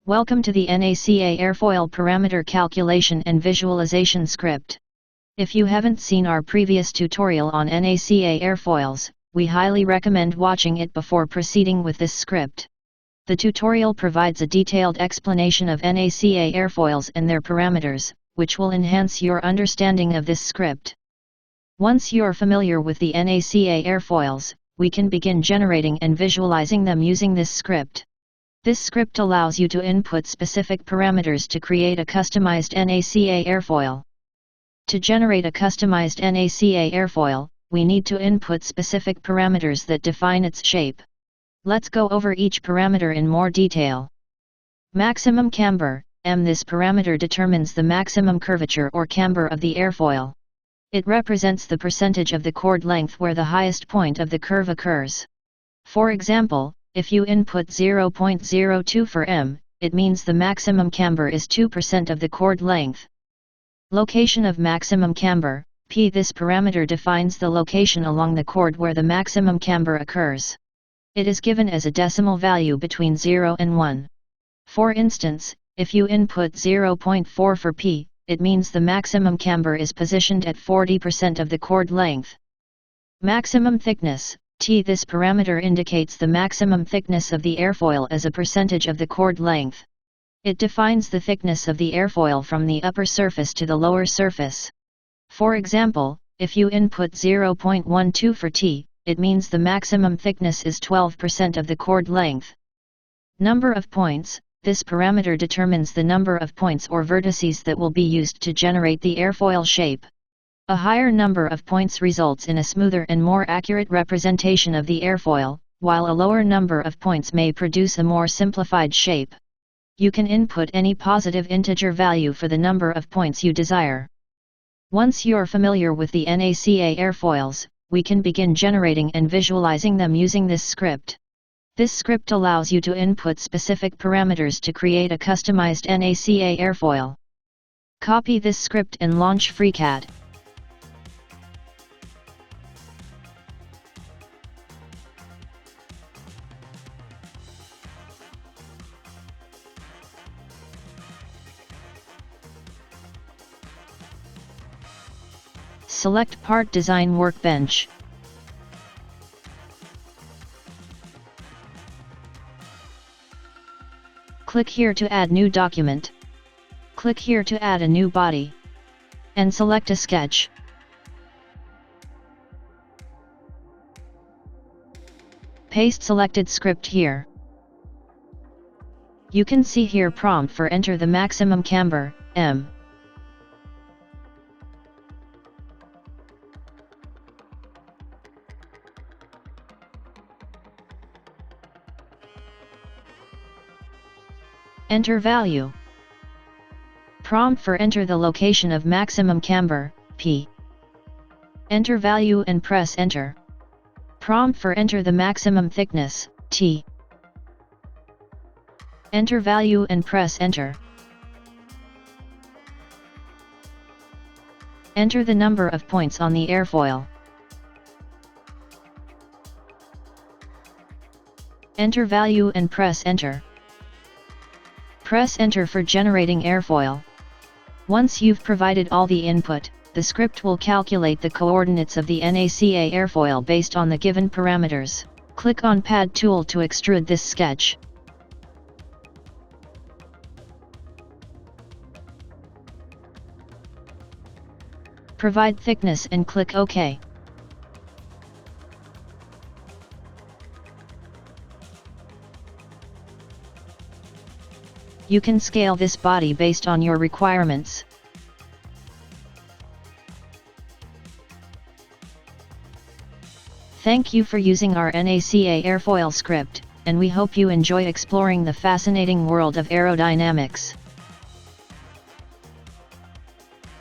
Welcome to the NACA Airfoil parameter calculation and visualization script. If you haven't seen our previous tutorial on NACA Airfoils, we highly recommend watching it before proceeding with this script. The tutorial provides a detailed explanation of NACA Airfoils and their parameters, which will enhance your understanding of this script. Once you're familiar with the NACA Airfoils, we can begin generating and visualizing them using this script. This script allows you to input specific parameters to create a customized NACA airfoil. To generate a customized NACA airfoil, we need to input specific parameters that define its shape. Let's go over each parameter in more detail. Maximum camber, M. This parameter determines the maximum curvature or camber of the airfoil. It represents the percentage of the chord length where the highest point of the curve occurs. For example, if you input 0.02 for M, it means the maximum camber is 2% of the chord length. Location of maximum camber, P. This parameter defines the location along the chord where the maximum camber occurs. It is given as a decimal value between 0 and 1. For instance, if you input 0.4 for P, it means the maximum camber is positioned at 40% of the chord length. Maximum thickness, T. This parameter indicates the maximum thickness of the airfoil as a percentage of the chord length. It defines the thickness of the airfoil from the upper surface to the lower surface. For example, if you input 0.12 for T, it means the maximum thickness is 12% of the chord length. Number of points, this parameter determines the number of points or vertices that will be used to generate the airfoil shape. A higher number of points results in a smoother and more accurate representation of the airfoil, while a lower number of points may produce a more simplified shape. You can input any positive integer value for the number of points you desire. Once you're familiar with the NACA airfoils, we can begin generating and visualizing them using this script. This script allows you to input specific parameters to create a customized NACA airfoil. Copy this script and launch FreeCAD. Select Part Design Workbench. Click here to add new document. Click here to add a new body. And select a sketch. Paste selected script here. You can see here prompt for enter the maximum camber, M. Enter value. Prompt for enter the location of maximum camber, P. Enter value and press enter. Prompt for enter the maximum thickness, T. Enter value and press enter. Enter the number of points on the airfoil. Enter value and press enter. Press enter for generating airfoil. Once you've provided all the input, the script will calculate the coordinates of the NACA airfoil based on the given parameters. Click on Pad tool to extrude this sketch. Provide thickness and click OK. You can scale this body based on your requirements. Thank you for using our NACA airfoil script, and we hope you enjoy exploring the fascinating world of aerodynamics.